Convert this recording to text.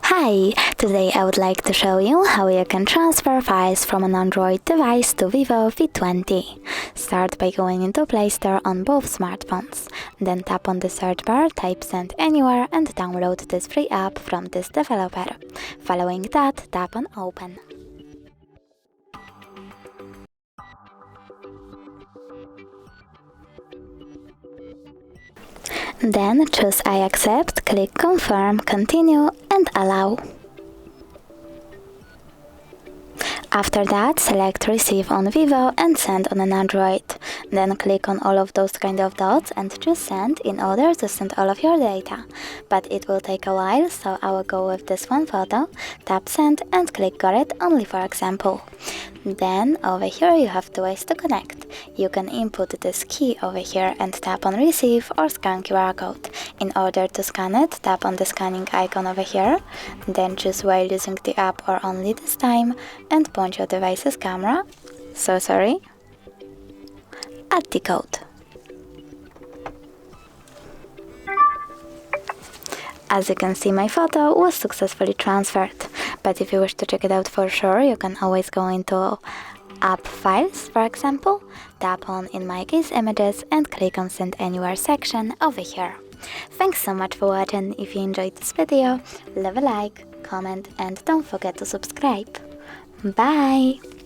Hi! Today I would like to show you how you can transfer files from an Android device to VIVO V20. Start by going into Play Store on both smartphones. Then tap on the search bar, type Send Anywhere and download this free app from this developer. Following that, tap on Open. Then choose I accept, click Confirm, Continue and Allow. After that, select Receive on VIVO and Send on an Android. Then click on all of those kind of dots and choose Send in order to send all of your data. But it will take a while, so I will go with this one photo, tap Send and click Got it only for example. Then over here you have two ways to connect. You can input this key over here and tap on Receive or scan QR code. In order to scan it, tap on the scanning icon over here, then choose while using the app or only this time, and point your device's camera, at the code. As you can see, my photo was successfully transferred, but if you wish to check it out for sure, you can always go into App Files, for example, tap on, in my case, Images, and click on Send Anywhere section over here. Thanks so much for watching. If you enjoyed this video, leave a like, comment, and don't forget to subscribe. Bye!